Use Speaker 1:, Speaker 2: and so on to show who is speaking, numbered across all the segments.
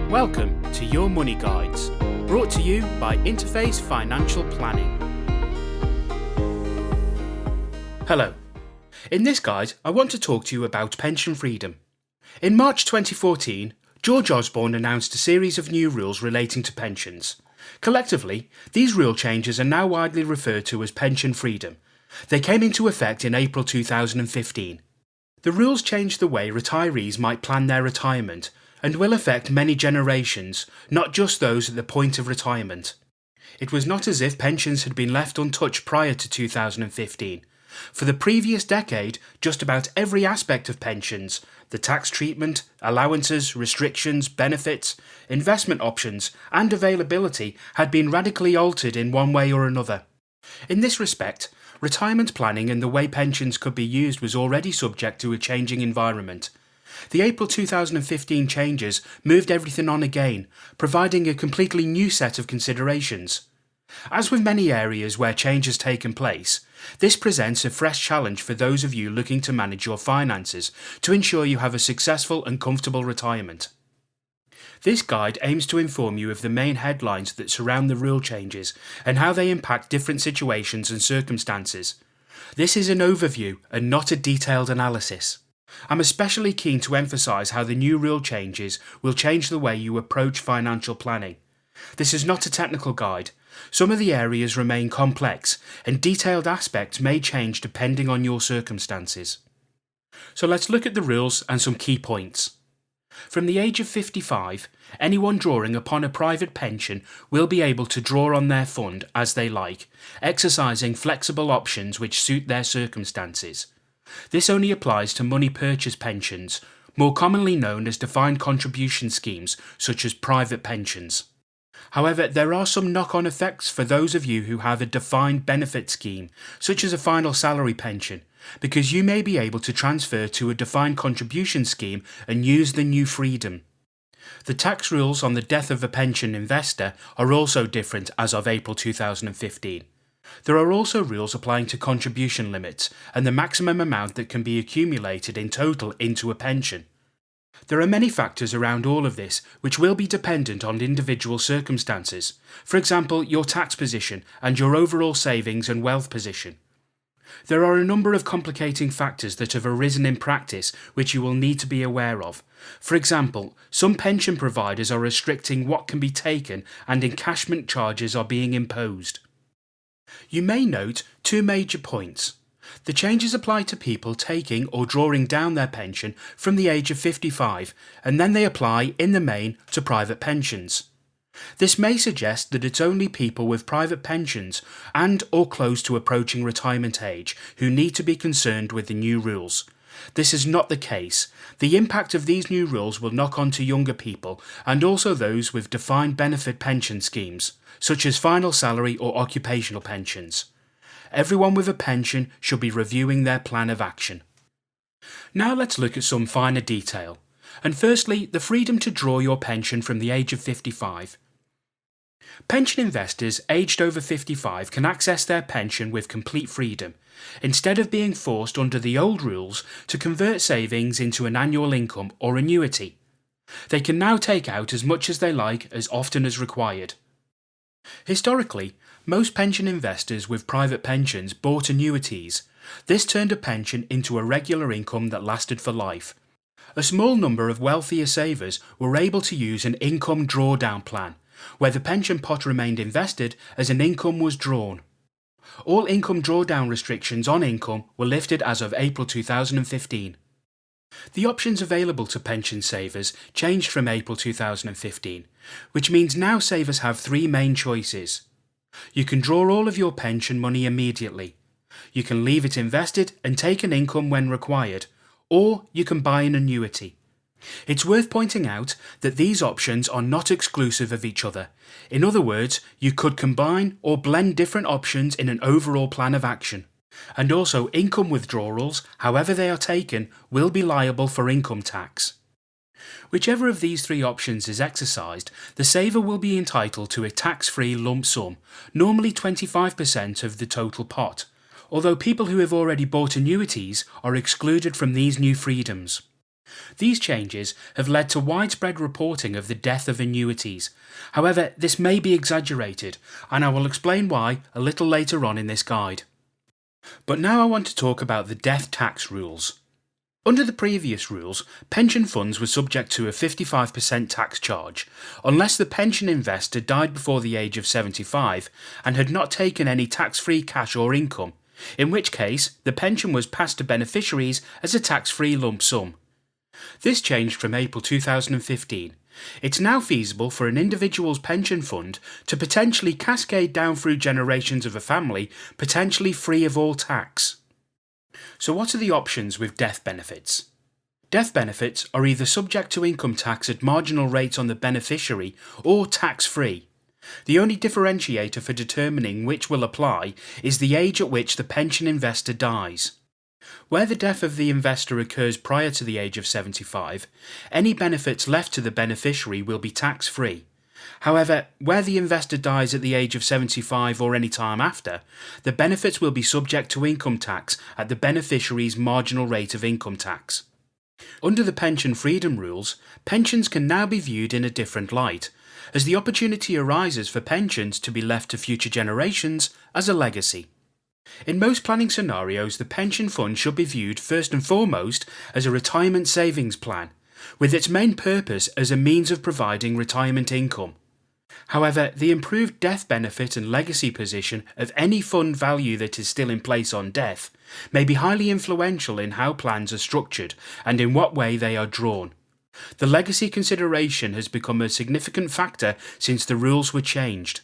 Speaker 1: Welcome to Your Money Guides, brought to you by Interface Financial Planning. Hello. In this guide, I want to talk to you about pension freedom. In March 2014, George Osborne announced a series of new rules relating to pensions. Collectively, these rule changes are now widely referred to as pension freedom. They came into effect in April 2015. The rules changed the way retirees might plan their retirement and will affect many generations, not just those at the point of retirement. It was not as if pensions had been left untouched prior to 2015. For the previous decade, just about every aspect of pensions, the tax treatment, allowances, restrictions, benefits, investment options, and availability had been radically altered in one way or another. In this respect, retirement planning and the way pensions could be used was already subject to a changing environment. The April 2015 changes moved everything on again, providing a completely new set of considerations. As with many areas where change has taken place, this presents a fresh challenge for those of you looking to manage your finances to ensure you have a successful and comfortable retirement. This guide aims to inform you of the main headlines that surround the rule changes and how they impact different situations and circumstances. This is an overview and not a detailed analysis. I'm especially keen to emphasise how the new rule changes will change the way you approach financial planning. This is not a technical guide. Some of the areas remain complex, and detailed aspects may change depending on your circumstances. So let's look at the rules and some key points. From the age of 55, anyone drawing upon a private pension will be able to draw on their fund as they like, exercising flexible options which suit their circumstances. This only applies to money purchase pensions, more commonly known as defined contribution schemes such as private pensions. However, there are some knock-on effects for those of you who have a defined benefit scheme, such as a final salary pension, because you may be able to transfer to a defined contribution scheme and use the new freedom. The tax rules on the death of a pension investor are also different as of April 2015. There are also rules applying to contribution limits and the maximum amount that can be accumulated in total into a pension. There are many factors around all of this which will be dependent on individual circumstances, for example your tax position and your overall savings and wealth position. There are a number of complicating factors that have arisen in practice which you will need to be aware of. For example, some pension providers are restricting what can be taken and encashment charges are being imposed. You may note two major points. The changes apply to people taking or drawing down their pension from the age of 55, and then they apply, in the main, to private pensions. This may suggest that it's only people with private pensions and or close to approaching retirement age who need to be concerned with the new rules. This is not the case. The impact of these new rules will knock on to younger people and also those with defined benefit pension schemes, such as final salary or occupational pensions. Everyone with a pension should be reviewing their plan of action. Now let's look at some finer detail. And firstly, the freedom to draw your pension from the age of 55. Pension investors aged over 55 can access their pension with complete freedom, instead of being forced under the old rules to convert savings into an annual income or annuity. They can now take out as much as they like as often as required. Historically, most pension investors with private pensions bought annuities. This turned a pension into a regular income that lasted for life. A small number of wealthier savers were able to use an income drawdown plan, where the pension pot remained invested as an income was drawn. All income drawdown restrictions on income were lifted as of April 2015. The options available to pension savers changed from April 2015, which means now savers have three main choices. You can draw all of your pension money immediately. You can leave it invested and take an income when required, or you can buy an annuity. It's worth pointing out that these options are not exclusive of each other. In other words, you could combine or blend different options in an overall plan of action. And also, income withdrawals, however they are taken, will be liable for income tax. Whichever of these three options is exercised, the saver will be entitled to a tax-free lump sum, normally 25% of the total pot, although people who have already bought annuities are excluded from these new freedoms. These changes have led to widespread reporting of the death of annuities. However, this may be exaggerated, and I will explain why a little later on in this guide. But now I want to talk about the death tax rules. Under the previous rules, pension funds were subject to a 55% tax charge, unless the pension investor died before the age of 75 and had not taken any tax-free cash or income, in which case the pension was passed to beneficiaries as a tax-free lump sum. This changed from April 2015. It's now feasible for an individual's pension fund to potentially cascade down through generations of a family, potentially free of all tax. So what are the options with death benefits? Death benefits are either subject to income tax at marginal rates on the beneficiary or tax-free. The only differentiator for determining which will apply is the age at which the pension investor dies. Where the death of the investor occurs prior to the age of 75, any benefits left to the beneficiary will be tax-free. However, where the investor dies at the age of 75 or any time after, the benefits will be subject to income tax at the beneficiary's marginal rate of income tax. Under the pension freedom rules, pensions can now be viewed in a different light, as the opportunity arises for pensions to be left to future generations as a legacy. In most planning scenarios, the pension fund should be viewed first and foremost as a retirement savings plan, with its main purpose as a means of providing retirement income. However, the improved death benefit and legacy position of any fund value that is still in place on death may be highly influential in how plans are structured and in what way they are drawn. The legacy consideration has become a significant factor since the rules were changed.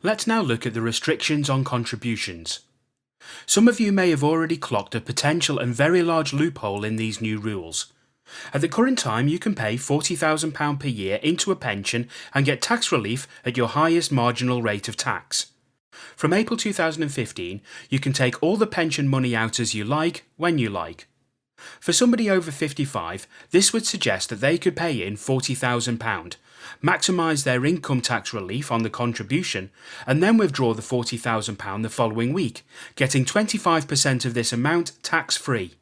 Speaker 1: Let's now look at the restrictions on contributions. Some of you may have already clocked a potential and very large loophole in these new rules. At the current time, you can pay £40,000 per year into a pension and get tax relief at your highest marginal rate of tax. From April 2015, you can take all the pension money out as you like, when you like. For somebody over 55, this would suggest that they could pay in £40,000, maximise their income tax relief on the contribution, and then withdraw the £40,000 the following week, getting 25% of this amount tax-free.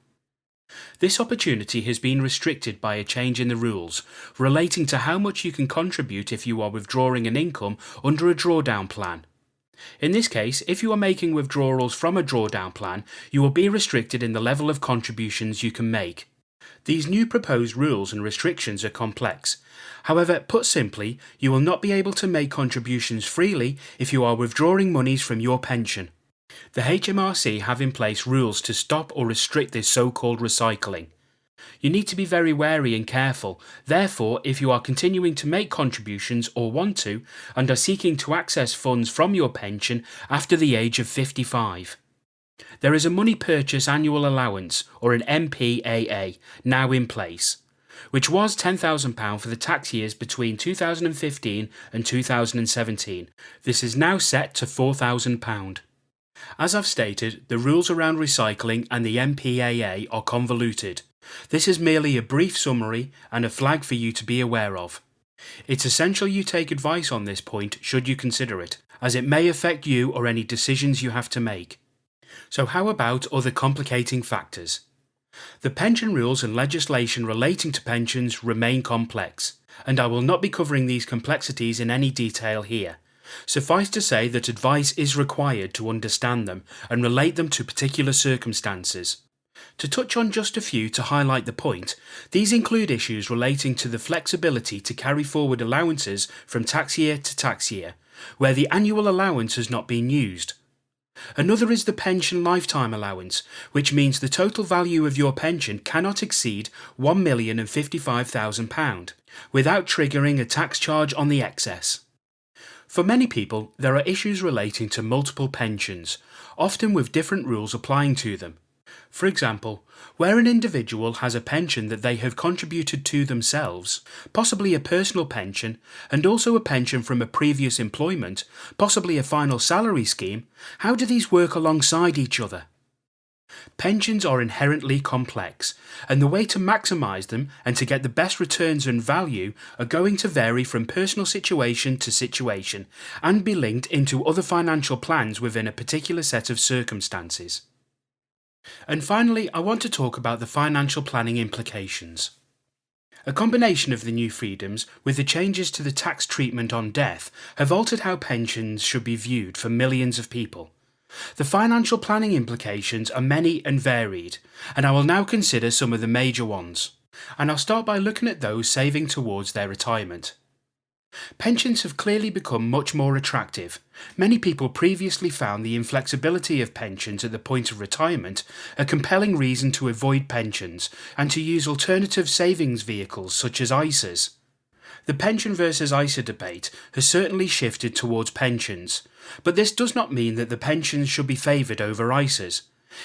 Speaker 1: This opportunity has been restricted by a change in the rules relating to how much you can contribute if you are withdrawing an income under a drawdown plan. In this case, if you are making withdrawals from a drawdown plan, you will be restricted in the level of contributions you can make. These new proposed rules and restrictions are complex. However, put simply, you will not be able to make contributions freely if you are withdrawing monies from your pension. The HMRC have in place rules to stop or restrict this so-called recycling. You need to be very wary and careful. Therefore, if you are continuing to make contributions or want to, and are seeking to access funds from your pension after the age of 55. There is a money purchase annual allowance, or an MPAA, now in place, which was £10,000 for the tax years between 2015 and 2017. This is now set to £4,000. As I've stated, the rules around recycling and the MPAA are convoluted. This is merely a brief summary and a flag for you to be aware of. It's essential you take advice on this point should you consider it, as it may affect you or any decisions you have to make. So how about other complicating factors? The pension rules and legislation relating to pensions remain complex, and I will not be covering these complexities in any detail here. Suffice to say that advice is required to understand them and relate them to particular circumstances. To touch on just a few to highlight the point, these include issues relating to the flexibility to carry forward allowances from tax year to tax year, where the annual allowance has not been used. Another is the pension lifetime allowance, which means the total value of your pension cannot exceed £1,055,000, without triggering a tax charge on the excess. For many people, there are issues relating to multiple pensions, often with different rules applying to them. For example, where an individual has a pension that they have contributed to themselves, possibly a personal pension, and also a pension from a previous employment, possibly a final salary scheme, how do these work alongside each other? Pensions are inherently complex, and the way to maximise them and to get the best returns and value are going to vary from personal situation to situation and be linked into other financial plans within a particular set of circumstances. And finally, I want to talk about the financial planning implications. A combination of the new freedoms with the changes to the tax treatment on death have altered how pensions should be viewed for millions of people. The financial planning implications are many and varied, and I will now consider some of the major ones. And I'll start by looking at those saving towards their retirement. Pensions have clearly become much more attractive. Many people previously found the inflexibility of pensions at the point of retirement a compelling reason to avoid pensions and to use alternative savings vehicles such as ISAs. The pension versus ISA debate has certainly shifted towards pensions, but this does not mean that the pensions should be favoured over ISAs.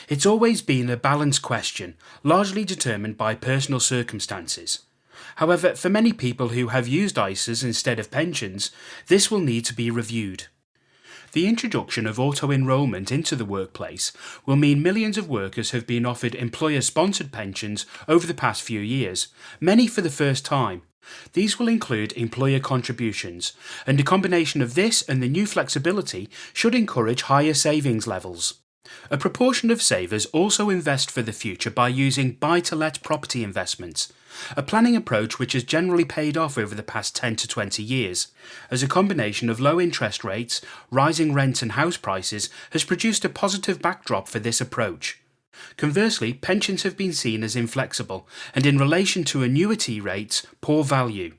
Speaker 1: It's always been a balance question, largely determined by personal circumstances. However, for many people who have used ISAs instead of pensions, this will need to be reviewed. The introduction of auto-enrolment into the workplace will mean millions of workers have been offered employer-sponsored pensions over the past few years, many for the first time. These will include employer contributions, and a combination of this and the new flexibility should encourage higher savings levels. A proportion of savers also invest for the future by using buy-to-let property investments, a planning approach which has generally paid off over the past 10 to 20 years, as a combination of low interest rates, rising rent and house prices has produced a positive backdrop for this approach. Conversely, pensions have been seen as inflexible and in relation to annuity rates, poor value.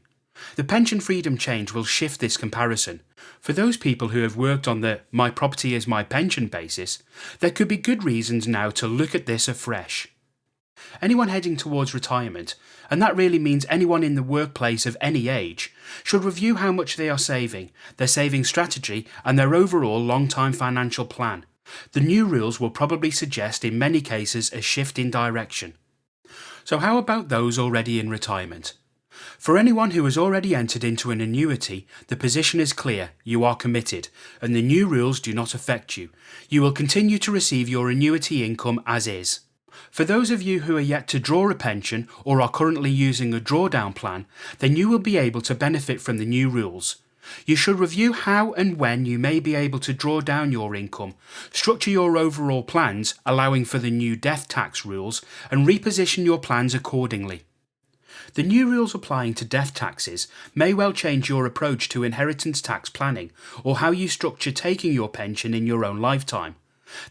Speaker 1: The pension freedom change will shift this comparison. For those people who have worked on the "my property is my pension" basis, there could be good reasons now to look at this afresh. Anyone heading towards retirement, and that really means anyone in the workplace of any age, should review how much they are saving, their saving strategy, and their overall long-term financial plan. The new rules will probably suggest in many cases a shift in direction. So how about those already in retirement? For anyone who has already entered into an annuity, the position is clear, you are committed, and the new rules do not affect you. You will continue to receive your annuity income as is. For those of you who are yet to draw a pension or are currently using a drawdown plan, then you will be able to benefit from the new rules. You should review how and when you may be able to draw down your income, structure your overall plans allowing for the new death tax rules, and reposition your plans accordingly. The new rules applying to death taxes may well change your approach to inheritance tax planning or how you structure taking your pension in your own lifetime.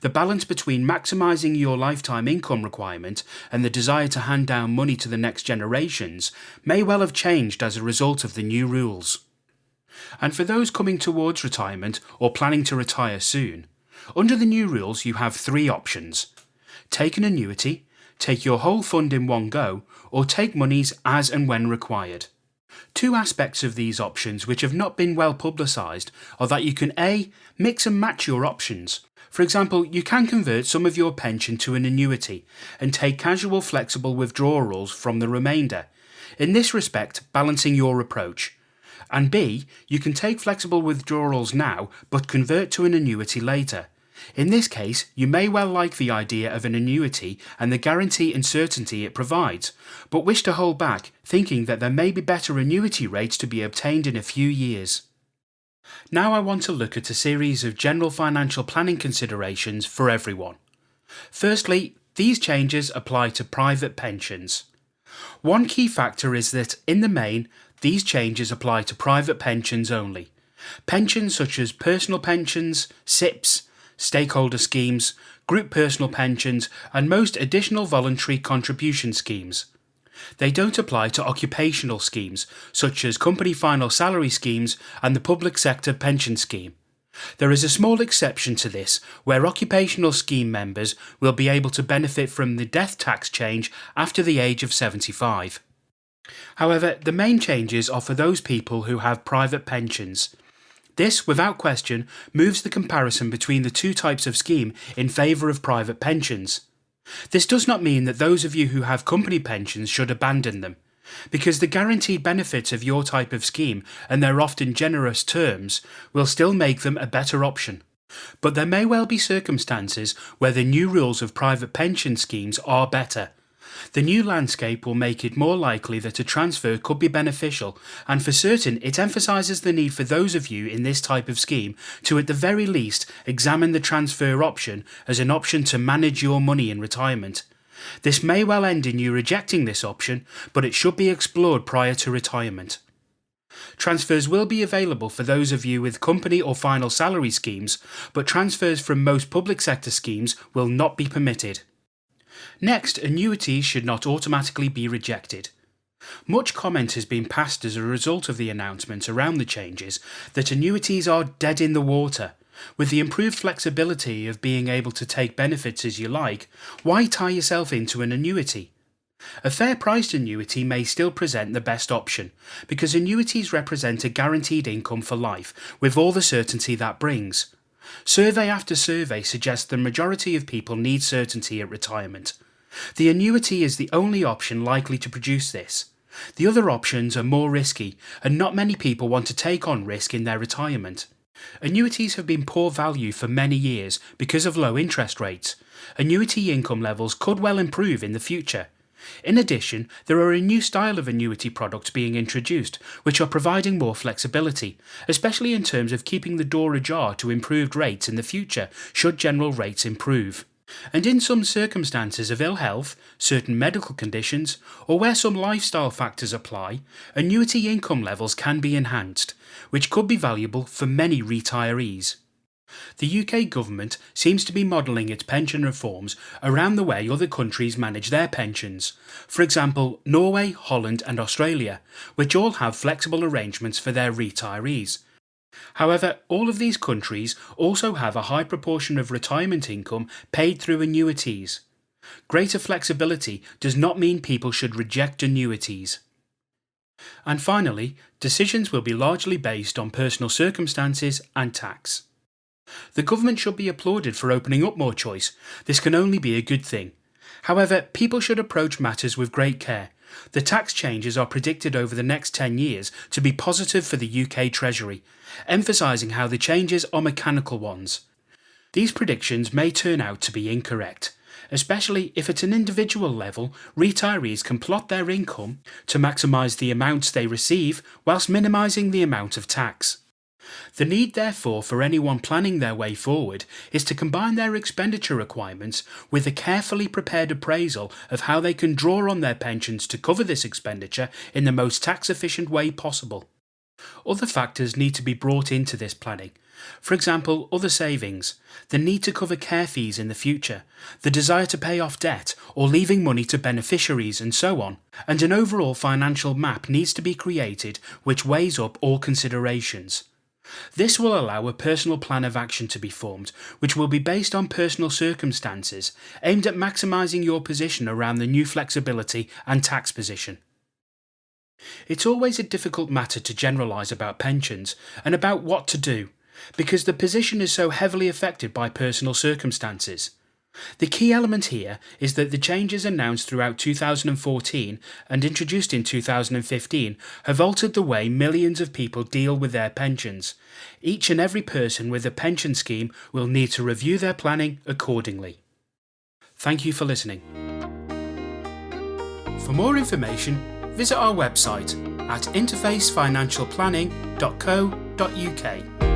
Speaker 1: The balance between maximising your lifetime income requirement and the desire to hand down money to the next generations may well have changed as a result of the new rules. And for those coming towards retirement or planning to retire soon, under the new rules you have three options. Take an annuity, take your whole fund in one go, or take monies as and when required. Two aspects of these options which have not been well publicised are that you can A. mix and match your options. For example, you can convert some of your pension to an annuity and take casual flexible withdrawals from the remainder, in this respect balancing your approach. And B, you can take flexible withdrawals now but convert to an annuity later. In this case, you may well like the idea of an annuity and the guarantee and certainty it provides, but wish to hold back, thinking that there may be better annuity rates to be obtained in a few years. Now I want to look at a series of general financial planning considerations for everyone. Firstly, these changes apply to private pensions. One key factor is that, in the main, these changes apply to private pensions only. Pensions such as personal pensions, SIPPs, stakeholder schemes, group personal pensions, and most additional voluntary contribution schemes. They don't apply to occupational schemes, such as company final salary schemes and the public sector pension scheme. There is a small exception to this, where occupational scheme members will be able to benefit from the death tax change after the age of 75. However, the main changes are for those people who have private pensions. This, without question, moves the comparison between the two types of scheme in favour of private pensions. This does not mean that those of you who have company pensions should abandon them, because the guaranteed benefits of your type of scheme and their often generous terms will still make them a better option. But there may well be circumstances where the new rules of private pension schemes are better. The new landscape will make it more likely that a transfer could be beneficial, and for certain it emphasises the need for those of you in this type of scheme to at the very least examine the transfer option as an option to manage your money in retirement. This may well end in you rejecting this option, but it should be explored prior to retirement. Transfers will be available for those of you with company or final salary schemes, but transfers from most public sector schemes will not be permitted. Next, annuities should not automatically be rejected. Much comment has been passed as a result of the announcement around the changes that annuities are dead in the water. With the improved flexibility of being able to take benefits as you like, why tie yourself into an annuity? A fair-priced annuity may still present the best option, because annuities represent a guaranteed income for life, with all the certainty that brings. Survey after survey suggests the majority of people need certainty at retirement. The annuity is the only option likely to produce this. The other options are more risky, and not many people want to take on risk in their retirement. Annuities have been poor value for many years because of low interest rates. Annuity income levels could well improve in the future. In addition, there are a new style of annuity products being introduced, which are providing more flexibility, especially in terms of keeping the door ajar to improved rates in the future should general rates improve. And in some circumstances of ill health, certain medical conditions, or where some lifestyle factors apply, annuity income levels can be enhanced, which could be valuable for many retirees. The UK government seems to be modelling its pension reforms around the way other countries manage their pensions. For example, Norway, Holland and Australia, which all have flexible arrangements for their retirees. However, all of these countries also have a high proportion of retirement income paid through annuities. Greater flexibility does not mean people should reject annuities. And finally, decisions will be largely based on personal circumstances and tax. The government should be applauded for opening up more choice. This can only be a good thing. However, people should approach matters with great care. The tax changes are predicted over the next 10 years to be positive for the UK Treasury, emphasising how the changes are mechanical ones. These predictions may turn out to be incorrect, especially if at an individual level retirees can plot their income to maximise the amounts they receive whilst minimising the amount of tax. The need, therefore, for anyone planning their way forward is to combine their expenditure requirements with a carefully prepared appraisal of how they can draw on their pensions to cover this expenditure in the most tax-efficient way possible. Other factors need to be brought into this planning. For example, other savings, the need to cover care fees in the future, the desire to pay off debt or leaving money to beneficiaries and so on, and an overall financial map needs to be created which weighs up all considerations. This will allow a personal plan of action to be formed, which will be based on personal circumstances, aimed at maximising your position around the new flexibility and tax position. It's always a difficult matter to generalise about pensions and about what to do, because the position is so heavily affected by personal circumstances. The key element here is that the changes announced throughout 2014 and introduced in 2015 have altered the way millions of people deal with their pensions. Each and every person with a pension scheme will need to review their planning accordingly. Thank you for listening. For more information, visit our website at interfacefinancialplanning.co.uk.